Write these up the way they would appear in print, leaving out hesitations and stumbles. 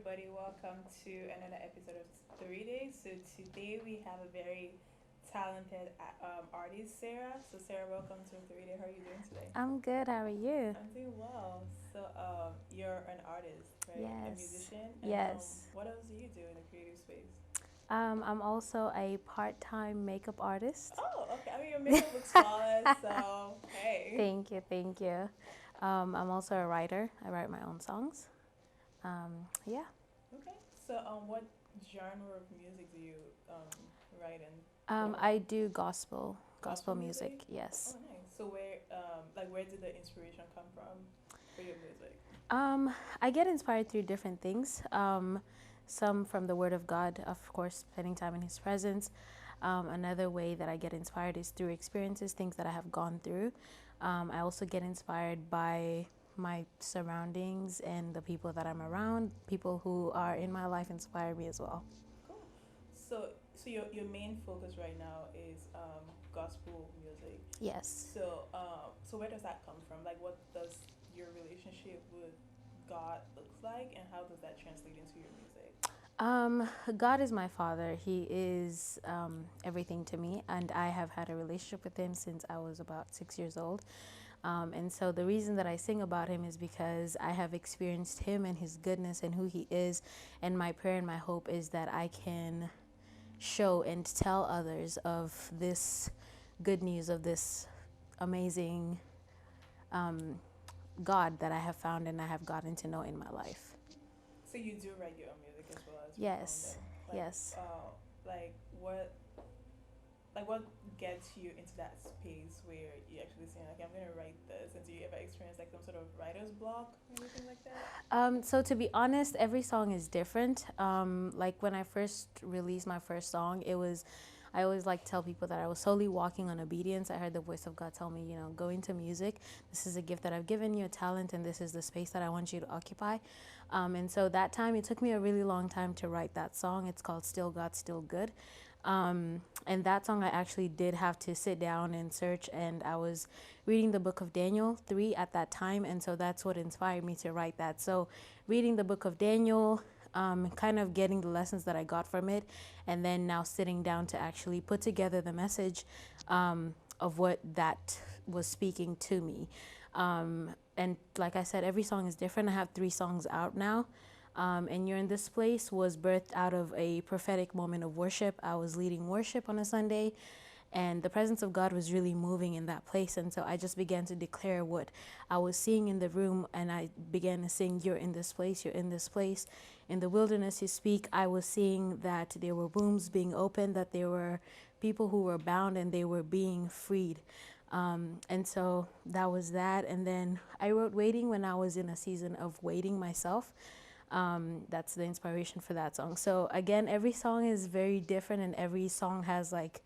everybody. Welcome to another episode of 3 Days. So today we have a very talented artist, Sarah. So Sarah, welcome to 3 Day. How are you doing today? I'm good. How are you? I'm doing well. So you're an artist, right? A Yes. musician. And Yes. what else do you do in the creative space? I'm also a part-time makeup artist. Oh, okay. I mean, your makeup looks flawless. So hey. Thank you. Thank you. I'm also a writer. I write my own songs. Yeah. Okay. So what genre of music do you write and I do gospel gospel music? music. Oh, Yes. nice. So where did the inspiration come from for your music? I get inspired through different things. Some from the Word of God, of course, spending time in His presence. Another way that I get inspired is through experiences, things that I have gone through. I also get inspired by my surroundings and the people that I'm around. People who are in my life inspire me as well. Cool. So your main focus right now is gospel music. Yes. So where does that come from? Like, what does your relationship with God looks like, and how does that translate into your music? God is my father. He is everything to me, and I have had a relationship with him since I was about 6 years old. And so the reason that I sing about him is because I have experienced him and his goodness and who he is. And my prayer and my hope is that I can show and tell others of this good news, of this amazing God that I have found and I have gotten to know in my life. So you do write your own music as well as perform Yes, them. yes. Like what what gets you into that space where you actually saying, okay, I'm gonna write this, and do you ever experience like some sort of writer's block or anything like that? So to be honest, every song is different. Like when I first released my first song, I always like tell people that I was solely walking on obedience. I heard the voice of God tell me, go into music. This is a gift that I've given you, a talent, and this is the space that I want you to occupy. And so that time, it took me a really long time to write that song. It's called Still God, Still Good. And that song, I actually did have to sit down and search, and I was reading the book of Daniel 3 at that time, and so that's what inspired me to write that. So, reading the book of Daniel, kind of getting the lessons that I got from it, and then now sitting down to actually put together the message of what that was speaking to me. And like I said, every song is different. I have 3 songs out now. And You're in This Place was birthed out of a prophetic moment of worship. I was leading worship on a Sunday, and the presence of God was really moving in that place. And so I just began to declare what I was seeing in the room, and I began to sing, You're in this place, you're in this place. In the wilderness, you speak. I was seeing that there were wombs being opened, that there were people who were bound and they were being freed. And so that was that. And then I wrote Waiting when I was in a season of waiting myself. That's the inspiration for that song. So again, every song is very different, and every song has like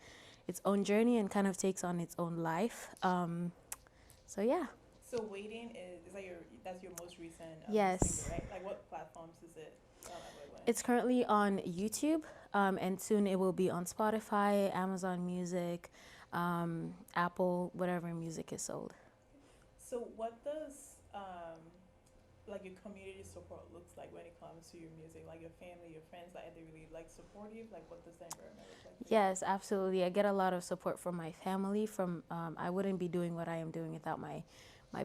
its own journey and kind of takes on its own life. So yeah. So waiting is that that's your most recent Yes. single, right? Like what platforms is it? Available It's currently on YouTube, and soon it will be on Spotify, Amazon Music, Apple, whatever music is sold. So what does like your community support looks like when it comes to your music? Like your family, your friends, like are they really like supportive? Like what does the environment look like for you? Yes, absolutely. I get a lot of support from my family. From I wouldn't be doing what I am doing without my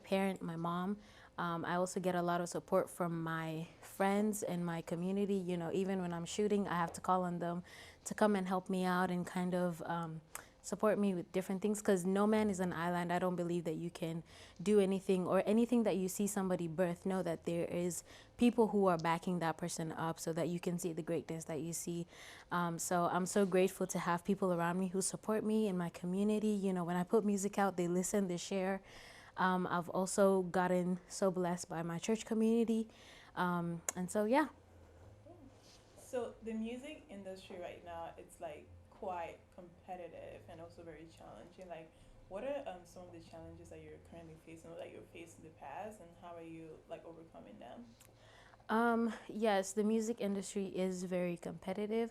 parent, my mom. I also get a lot of support from my friends and my community. Even when I'm shooting, I have to call on them to come and help me out and kind of support me with different things, because no man is an island. I don't believe that you can do anything, or anything that you see somebody birth, know that there is people who are backing that person up so that you can see the greatness that you see. So I'm so grateful to have people around me who support me in my community. When I put music out, they listen, they share. I've also gotten so blessed by my church community. And so, yeah. Yeah. So the music industry right now, it's like quite competitive and also very challenging. Like, what are some of the challenges that you're currently facing, or that you've faced in the past, and how are you like overcoming them? Yes, the music industry is very competitive.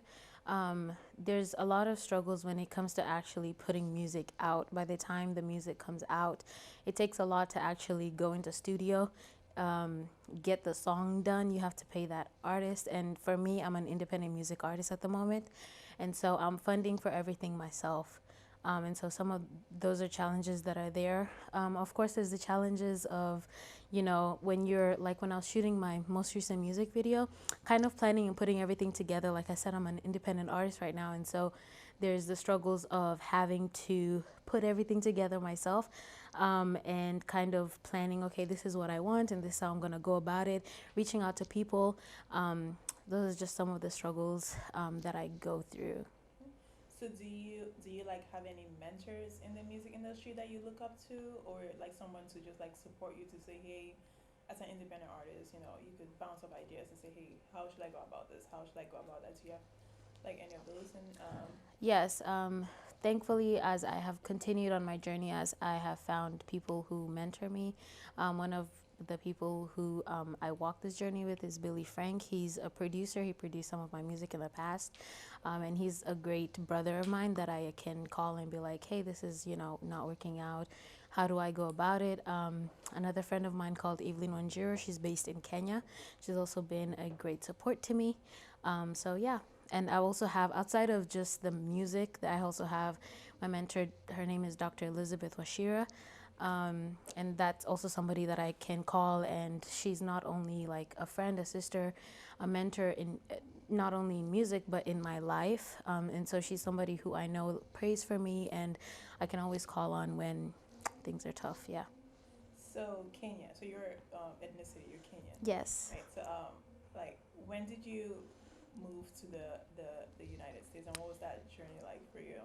There's a lot of struggles when it comes to actually putting music out. By the time the music comes out, it takes a lot to actually go into studio. get the song done, you have to pay that artist. And for me, I'm an independent music artist at the moment, and so I'm funding for everything myself. And so some of those are challenges that are there. Of course, there's the challenges of, when you're like when I was shooting my most recent music video, kind of planning and putting everything together. Like I said, I'm an independent artist right now, and so there's the struggles of having to put everything together myself, and kind of planning, okay, this is what I want and this is how I'm going to go about it, reaching out to people. Those are just some of the struggles that I go through. So do you like have any mentors in the music industry that you look up to, or like someone to just like support you to say, hey, as an independent artist, you could bounce off ideas and say, hey, how should I go about this? How should I go about that? Do you have like any of those? And Yes, thankfully, as I have continued on my journey, as I have found people who mentor me, one of the people who I walk this journey with is Billy Frank. He's a producer. He produced some of my music in the past, and he's a great brother of mine that I can call and be like, hey, this is not working out. How do I go about it? Another friend of mine called Evelyn Wanjiru. She's based in Kenya. She's also been a great support to me. So yeah, and I also have, outside of just the music, I also have my mentor. Her name is Dr. Elizabeth Washira, and that's also somebody that I can call, and she's not only like a friend, a sister, a mentor in not only in music but in my life, and so she's somebody who I know prays for me, and I can always call on when things are tough. Yeah. so Kenya. So your ethnicity, you're Kenyan, Yes. right? So like when did you move to the United States, and what was that journey like for you?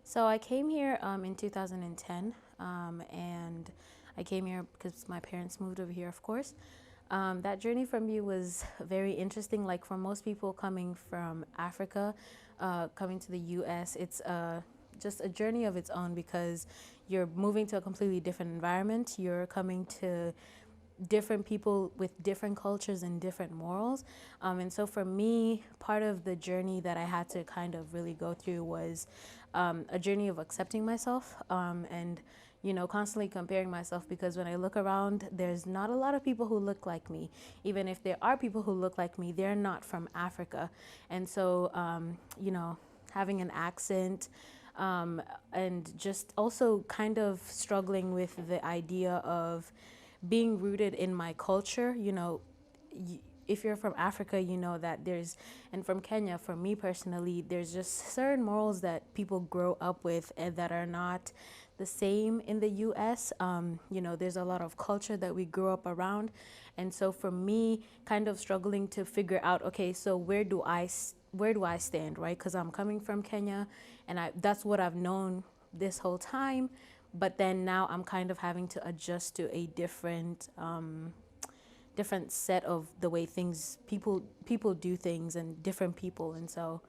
So I came here in 2010, and I came here because my parents moved over here, of course. That journey for me was very interesting. Like for most people coming from Africa, coming to the U.S., it's just a journey of its own because you're moving to a completely different environment. You're coming to different people with different cultures and different morals. And so for me, part of the journey that I had to kind of really go through was a journey of accepting myself, and constantly comparing myself, because when I look around, there's not a lot of people who look like me. Even if there are people who look like me, they're not from Africa. And so, having an accent, and just also kind of struggling with the idea of being rooted in my culture. If you're from Africa, you know that and from Kenya, for me personally, there's just certain morals that people grow up with and that are not the same in the US. There's a lot of culture that we grew up around. And so for me, kind of struggling to figure out, okay, so where do I stand, right? Because I'm coming from Kenya, and that's what I've known this whole time. But then now I'm kind of having to adjust to a different set of the way people do things, and different people. And so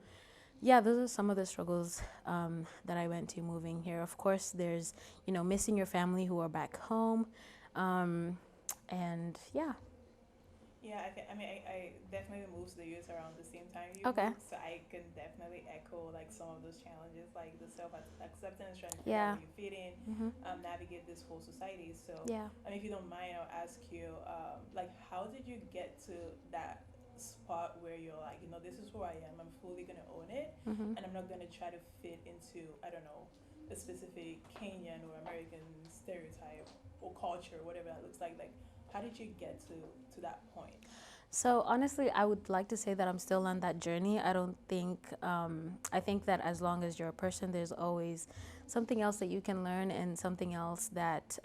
yeah, those are some of the struggles that I went to moving here. Of course, there's missing your family who are back home, and yeah. Yeah, I definitely moved to the US around the same time you Okay. moved, so I can definitely echo like some of those challenges, like the self acceptance, trying to figure Yeah. out where you fit in, Mhm. navigate this whole society. So, Yeah. if you don't mind, I'll ask you, like, how did you get to that spot where you're like, this is who I am. I'm fully gonna own it, Mhm. and I'm not gonna try to fit into, I don't know, a specific Kenyan or American stereotype or culture, whatever that looks like. Like, how did you get to that point? So honestly, I would like to say that I'm still on that journey. I don't think I think that as long as you're a person, there's always something else that you can learn, and something else that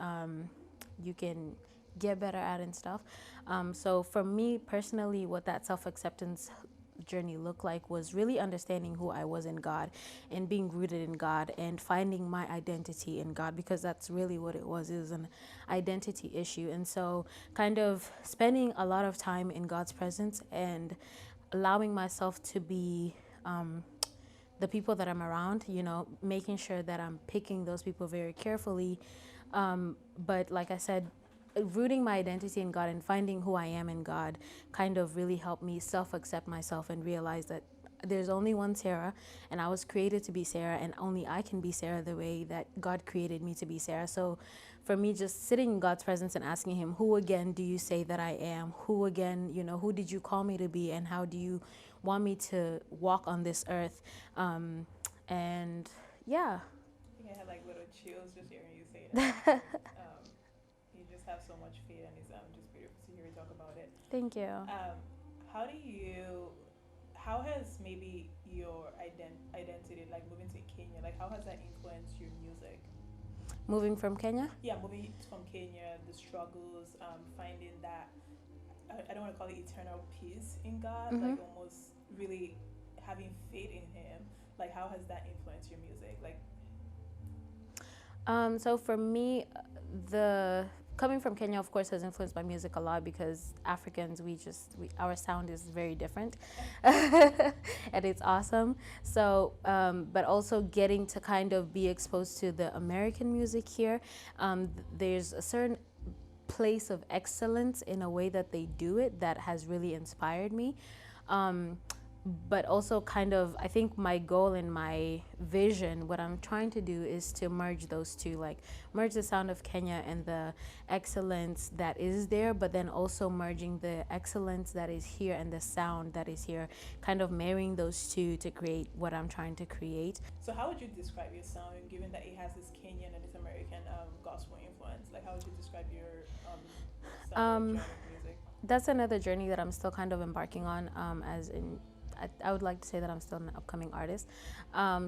you can get better at and stuff. So for me personally, what that self acceptance journey looked like was really understanding who I was in God, and being rooted in God, and finding my identity in God, because that's really what it was. It was an identity issue. And so kind of spending a lot of time in God's presence, and allowing myself to be the people that I'm around, making sure that I'm picking those people very carefully. But like I said, rooting my identity in God and finding who I am in God kind of really helped me self accept myself, and realize that there's only one Sarah, and I was created to be Sarah, and only I can be Sarah the way that God created me to be Sarah. So for me, just sitting in God's presence and asking him, who again do you say that I am? Who again, who did you call me to be, and how do you want me to walk on this earth? And yeah. I think I had like little chills just hearing you say that. Like, you just have so much faith, and it's just beautiful to hear you talk about it. Thank you. How do you? How has maybe your identity, like moving to Kenya, like how has that influenced your music? Moving from Kenya? Yeah, moving from Kenya, the struggles, finding that I don't want to call it eternal peace in God, like almost really having faith in Him. Like, how has that influenced your music? Like, so for me, the coming from Kenya, of course, has influenced my music a lot because Africans, our sound is very different, and it's awesome. So, but also getting to kind of be exposed to the American music here, there's a certain place of excellence in a way that they do it that has really inspired me. But also kind of, I think my goal and my vision, what I'm trying to do is to merge those two, like merge the sound of Kenya and the excellence that is there, but then also merging the excellence that is here and the sound that is here, kind of marrying those two to create what I'm trying to create. So how would you describe your sound, given that it has this Kenyan and this American gospel influence? Like, how would you describe your sound music? That's another journey that I'm still kind of embarking on, as in I would like to say that I'm still an upcoming artist.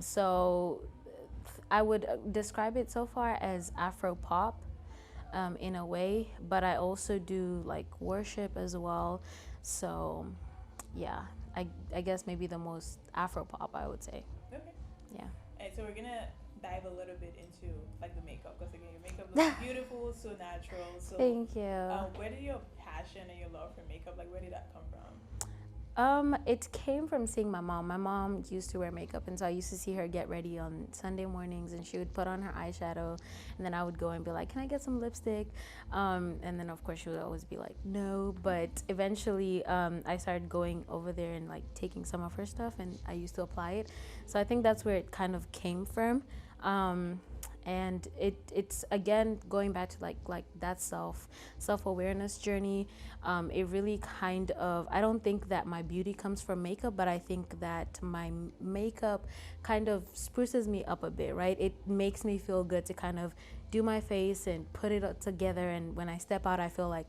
So I would describe it so far as Afro pop in a way, but I also do like worship as well. So yeah, I guess maybe the most Afro pop, I would say. Okay. Yeah. And so we're gonna dive a little bit into like the makeup, because again, your makeup looks beautiful, so natural. So thank you. Where did your passion and your love for makeup, like where did that come from? It came from seeing my mom. My mom used to wear makeup, and so I used to see her get ready on Sunday mornings, and she would put on her eyeshadow, and then I would go and be like, "Can I get some lipstick?" And then of course she would always be like, "No." But eventually, I started going over there and like taking some of her stuff, and I used to apply it. So I think that's where it kind of came from. And it's again going back to like that self-awareness journey. It really kind of, I don't think that my beauty comes from makeup, but I think that my makeup kind of spruces me up a bit, right? It makes me feel good to kind of do my face and put it together, and when I step out I feel like,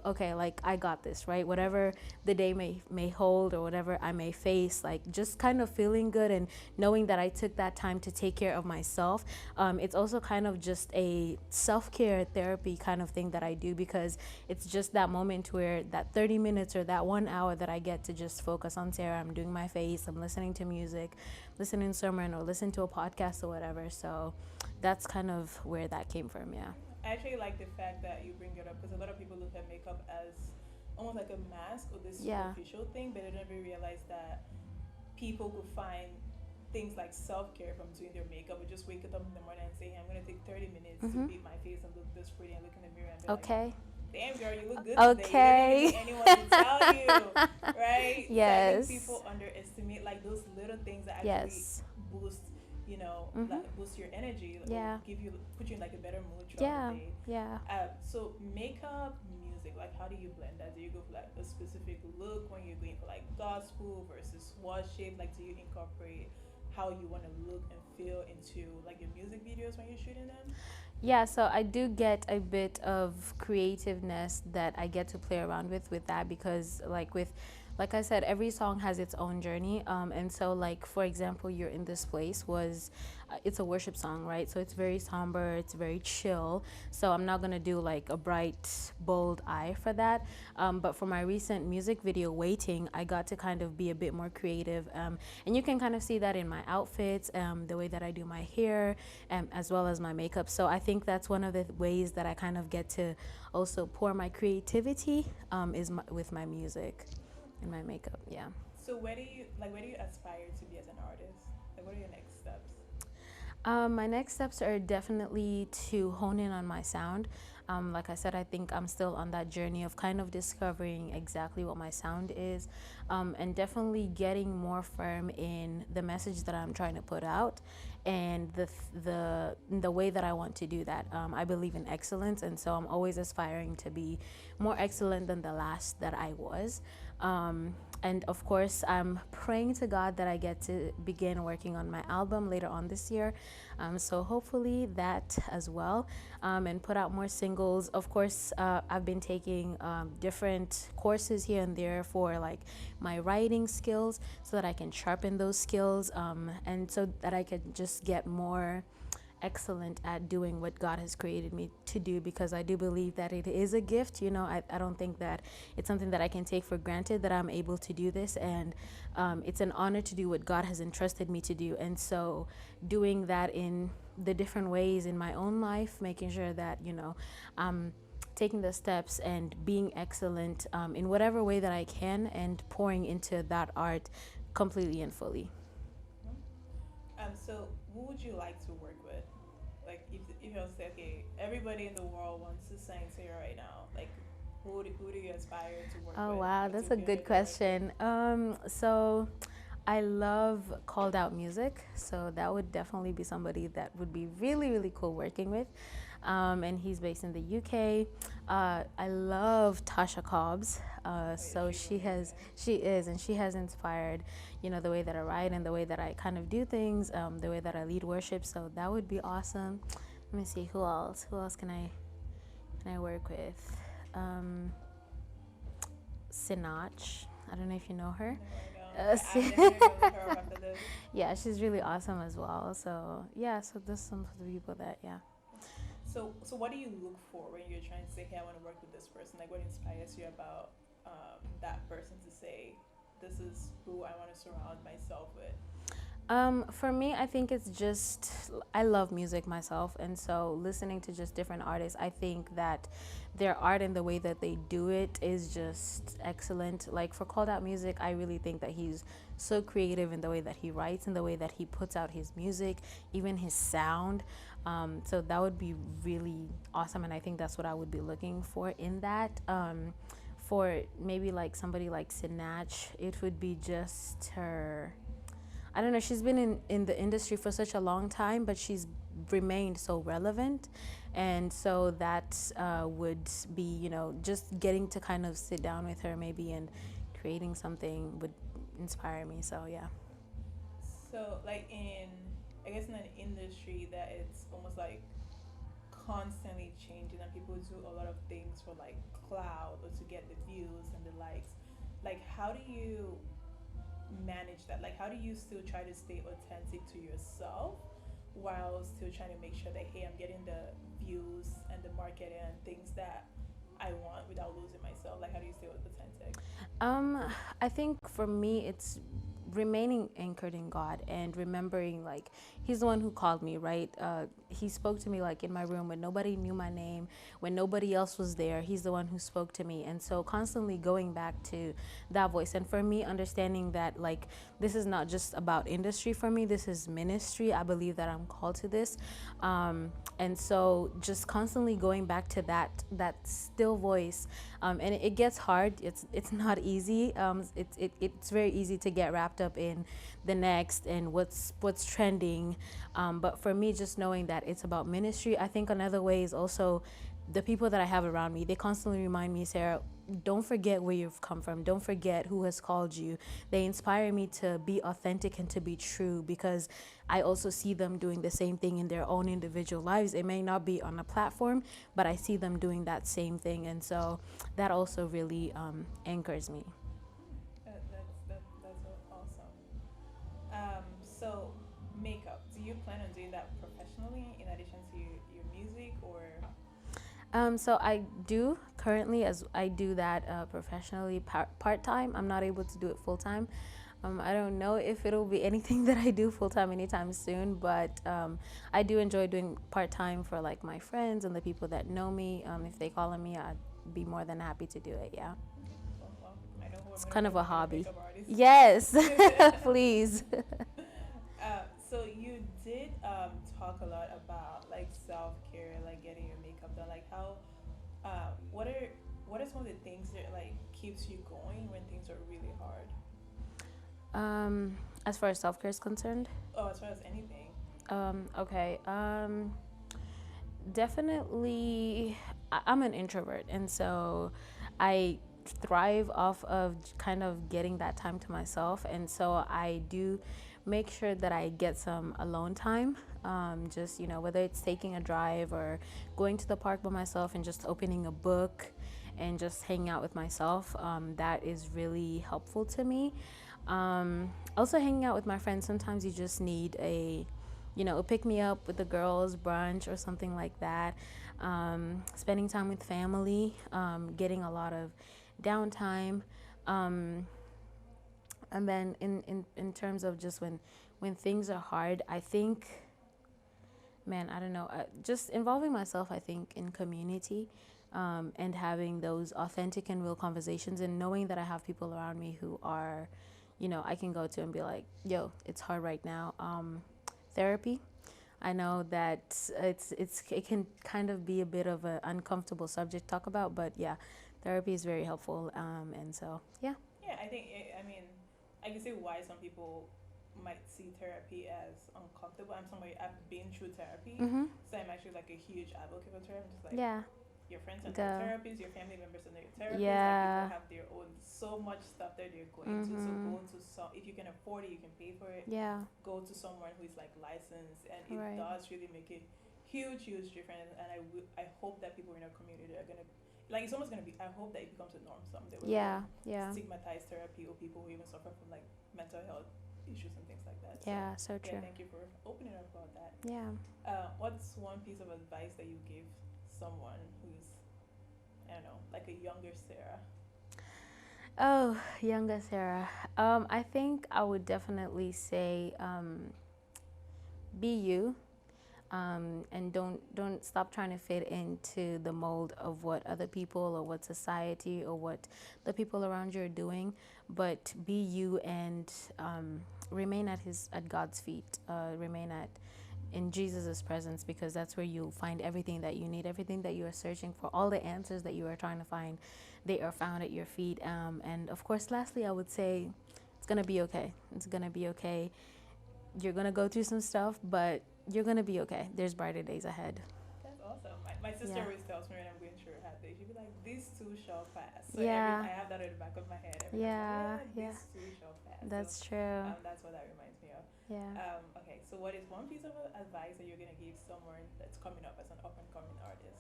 okay, like I got this, right? Whatever the day may hold, or whatever I may face, like just kind of feeling good and knowing that I took that time to take care of myself. It's also kind of just a self-care therapy kind of thing that I do, because it's just that moment where that 30 minutes or that 1 hour that I get to just focus on Sarah. I'm doing my face, I'm listening to music, listening to sermon, or listen to a podcast or whatever. So that's kind of where that came from. Yeah. I actually like the fact that you bring it up, because a lot of people look at makeup as almost like a mask or this superficial thing, but they never realize that people could find things like self-care from doing their makeup, or just wake up in the morning and say, hey, I'm going to take 30 minutes to beat my face and look this pretty, and look in the mirror and be like, damn girl, you look good today. You don't need anyone to tell you, right? Yes. So I think people underestimate like those little things that actually boost, like boost your energy, put you in like a better mood throughout the day. Yeah. So makeup, music, like how do you blend that? Do you go for like a specific look when you're going for like gospel versus worship? Like, do you incorporate how you want to look and feel into like your music videos when you're shooting them? Yeah, so I do get a bit of creativeness that I get to play around with that, because like I said, every song has its own journey. And so like, for example, You're in This Place it's a worship song, right? So it's very somber, it's very chill. So I'm not gonna do like a bright, bold eye for that. But for my recent music video, Waiting, I got to kind of be a bit more creative. And you can kind of see that in my outfits, the way that I do my hair, as well as my makeup. So I think that's one of the ways that I kind of get to also pour my creativity, with my music and my makeup. Yeah. So where do you aspire to be as an artist? Like, what are your next steps? My next steps are definitely to hone in on my sound. Like I said, I think I'm still on that journey of kind of discovering exactly what my sound is, and definitely getting more firm in the message that I'm trying to put out, and the way that I want to do that. I believe in excellence, and so I'm always aspiring to be more excellent than the last that I was. And of course, I'm praying to God that I get to begin working on my album later on this year. So hopefully that as well, and put out more singles. Of course, I've been taking different courses here and there for like my writing skills so that I can sharpen those skills, and so that I can just get more excellent at doing what God has created me to do, because I do believe that it is a gift. I don't think that it's something that I can take for granted that I'm able to do this, and it's an honor to do what God has entrusted me to do. And so doing that in the different ways in my own life, making sure that, I'm taking the steps and being excellent in whatever way that I can, and pouring into that art completely and fully. So who would you like to work with? Like, if you say, okay, everybody in the world wants to sing to you right now, like, who do you aspire to work Oh with? wow, What's that's your a good favorite director? question. So I love called out music, so that would definitely be somebody that would be really really cool working with. And he's based in the UK. I love Tasha Cobbs. Oh yeah, So she's amazing. she is, and she has inspired, the way that I write and the way that I kind of do things, the way that I lead worship. So that would be awesome. Let me see who else. Who else can I work with? Um, Sinach. I don't know if you know her. No, I don't. Uh, I'm definitely gonna look her up after this. yeah, she's really awesome as well. So yeah, so there's some of the people that yeah. So what do you look for when you're trying to say, hey, I want to work with this person? Like, what inspires you about that person to say, this is who I want to surround myself with? For me, I think it's just I love music myself, and so listening to just different artists, I think that their art and the way that they do it is just excellent. Like for Called Out Music, I really think that he's so creative in the way that he writes and the way that he puts out his music, even his sound. So that would be really awesome, and I think that's what I would be looking for in that. For maybe like somebody like Sinach, it would be just her. I don't know, she's been in the industry for such a long time, but she's remained so relevant. And so that would be, just getting to kind of sit down with her maybe and creating something would inspire me. So, yeah. So, like I guess in an industry that it's almost like constantly changing and people do a lot of things for like cloud or to get the views and the likes, like how do you manage that? Like, how do you still try to stay authentic to yourself while still trying to make sure that, hey, I'm getting the views and the marketing and things that I want without losing myself? Like, how do you stay authentic? Um, I think for me, it's remaining anchored in God and remembering like he's the one who called me, right? He spoke to me like in my room when nobody knew my name, when nobody else was there. He's the one who spoke to me, and so constantly going back to that voice. And for me, understanding that like this is not just about industry for me, this is ministry. I believe that I'm called to this, and so just constantly going back to that still voice, and it gets hard. It's not easy. It's very easy to get wrapped up in the next and what's trending, but for me, just knowing that it's about ministry. I think another way is also the people that I have around me. They constantly remind me, Sarah, don't forget where you've come from. Don't forget who has called you. They inspire me to be authentic and to be true, because I also see them doing the same thing in their own individual lives. It may not be on a platform, but I see them doing that same thing. And so that also really anchors me. That's awesome. So makeup. Do you plan on doing that professionally in addition to your music, or? So I do currently, as I do that professionally part time. I'm not able to do it full time. I don't know if it'll be anything that I do full time anytime soon, but I do enjoy doing part time for like my friends and the people that know me. If they call on me, I'd be more than happy to do it. Yeah, Okay. Well, I know who I'm it's gonna kind of a recommend your hobby. makeup artist. Yes, please. So you did talk a lot about like self care, like getting your makeup done. Like, what are what are some of the things that like keeps you going when things are really hard? As far as self care is concerned, Oh, as far as anything. okay. Definitely, I'm an introvert, and so I thrive off of kind of getting that time to myself, and so I do make sure that I get some alone time. Just whether it's taking a drive or going to the park by myself and just opening a book and just hanging out with myself. That is really helpful to me. Also, hanging out with my friends. Sometimes you just need a pick me up with the girls, brunch or something like that. Spending time with family, getting a lot of downtime. Um, and then in terms of just when things are hard, I think, man, I don't know, just involving myself, I think, in community. And having those authentic and real conversations and knowing that I have people around me who are, I can go to and be like, yo, it's hard right now. Therapy. I know that it can kind of be a bit of an uncomfortable subject to talk about, but yeah, therapy is very helpful. And so yeah. Yeah, I think I mean I can see why some people might see therapy as uncomfortable. I'm somebody I've been through therapy, Mhm. so I'm actually like a huge advocate for therapy. I'm just like Yeah. your friends are not The therapists, your family members are not your therapists. Like people yeah. have their own so much stuff that they're going to. So Mhm. go to some if you can afford it, you can pay for it. Yeah. Go to someone who is like licensed, and it Right. does really make a huge difference. And I hope that people in our community are gonna like it's almost gonna be. I hope that it becomes a norm someday where we Yeah. don't Yeah. stigmatize therapy or people who even suffer from like mental health issues and things like that. So Yeah. So yeah, true. thank you for opening up about that. Yeah. What's one piece of advice that you give someone who's I don't know like a younger Sarah? Oh, younger Sarah. I think I would definitely say, be you. And don't stop trying to fit into the mold of what other people or what society or what the people around you are doing, but be you and remain at God's feet. Remain at in Jesus' presence, because that's where you'll find everything that you need, everything that you are searching for, all the answers that you are trying to find, they are found at your feet. And of course, lastly, I would say it's gonna be okay. It's gonna be okay. You're gonna go through some stuff, but you're gonna be okay. There's brighter days ahead. That's awesome. My sister Yeah. always tells me when I'm going through a hard day, she'd be like, "These two shall pass." So Yeah. I have that in the back of my head every time. Yeah. Like, yeah, Yeah. these two shall pass. That's So true. that's what that reminds me of. Yeah. Okay, so what is one piece of advice that you're gonna give someone that's coming up as an up and coming artist?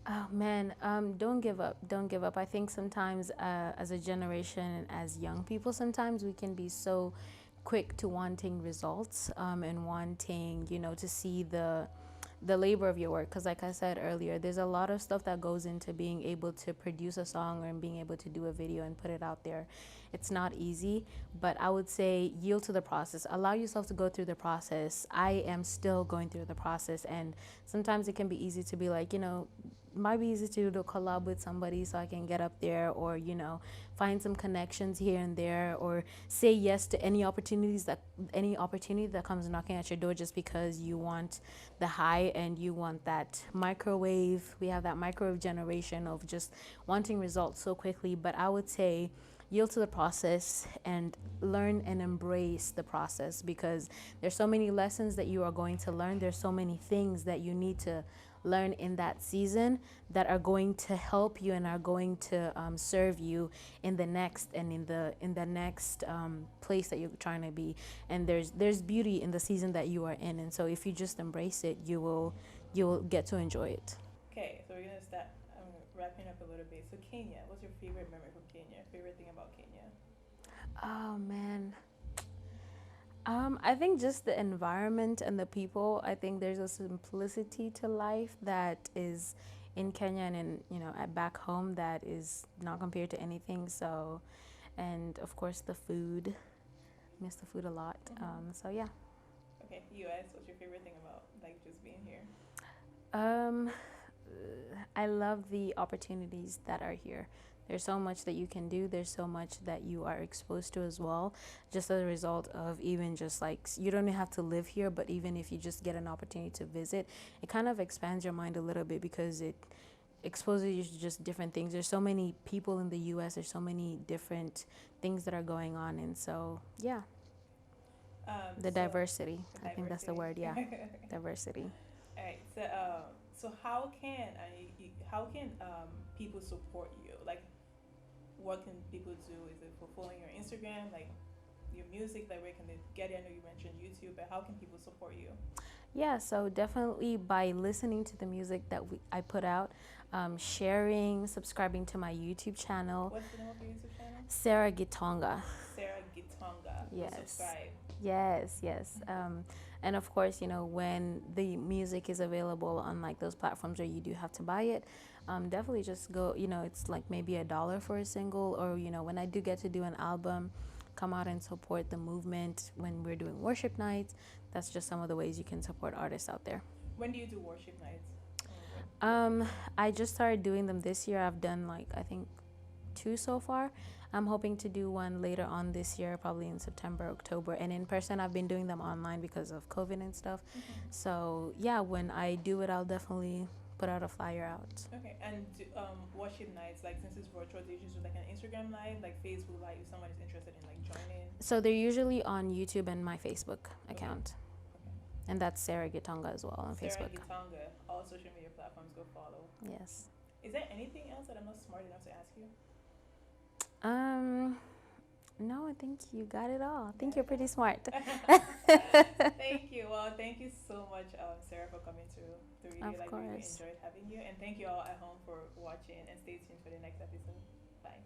Oh man, don't give up. Don't give up. I think sometimes, as a generation, as young people, sometimes we can be so quick to wanting results, and wanting, to see the labor of your work. Because like I said earlier, there's a lot of stuff that goes into being able to produce a song or being able to do a video and put it out there. It's not easy, but I would say yield to the process. Allow yourself to go through the process. I am still going through the process, and sometimes it can be easy to be like, might be easy to do a collab with somebody so I can get up there, or find some connections here and there, or say yes to any opportunity that comes knocking at your door, just because you want the high and you want that microwave. We have that microwave generation of just wanting results so quickly. But I would say yield to the process and learn and embrace the process, because there's so many lessons that you are going to learn. There's so many things that you need to learn in that season that are going to help you and are going to serve you in the next and in the next place that you're trying to be. And there's beauty in the season that you are in, and so if you just embrace it, you'll get to enjoy it. Okay, so we're gonna start wrapping up a little bit. So Kenya, what's your favorite memory from Kenya? Favorite thing about Kenya? Oh man. I think just the environment and the people. I think there's a simplicity to life that is in Kenya and at back home that is not compared to anything. So, and of course the food. Miss the food a lot. So yeah. Okay, U.S. What's your favorite thing about like just being here? Um, I love the opportunities that are here. There's so much that you can do. There's so much that you are exposed to as well, just as a result of even just like, you don't have to live here, but even if you just get an opportunity to visit, it kind of expands your mind a little bit, because exposes you to just different things. There's so many people in the U.S. There's so many different things that are going on, and so yeah, the So diversity. the I think that's the diversity. word. Yeah, diversity. All right. So how can how can people support you? Like, what can people do? Is it for following your Instagram, like your music? Like, where can they get it? I know you mentioned YouTube, but how can people support you? Yeah, so definitely by listening to the music that I put out, sharing, subscribing to my YouTube channel, What's the name of your YouTube channel? Sarah Gitonga. Sarah Gitonga. We'll Yes. subscribe. Yes, yes. And of course, when the music is available on like those platforms where you do have to buy it, definitely just go, it's like maybe $1 for a single, or, when I do get to do an album, come out and support the movement when we're doing worship nights. That's just some of the ways you can support artists out there. When do you do worship nights? I just started doing them this year. I've done like, I think, 2 so far. I'm hoping to do one later on this year, probably in September, October. And in person, I've been doing them online because of COVID and stuff. So yeah, when I do it, I'll definitely put out a flyer out. Okay, and worship nights, like since it's virtual, do you just do like an Instagram live, like Facebook live, if someone is interested in like joining? So they're usually on YouTube and my Facebook account. Okay. And that's Sarah Gitonga as well on Sarah Facebook. Gitonga, all social media platforms, go follow. Yes. Is there anything else that I'm not smart enough to ask you? No, I think you got it all. I think you're pretty smart. Thank you. Well, thank you so much, Sarah, for coming to the radio. Of Like, we really course. enjoyed having you, and thank you all at home for watching. And stay tuned for the next episode. Bye.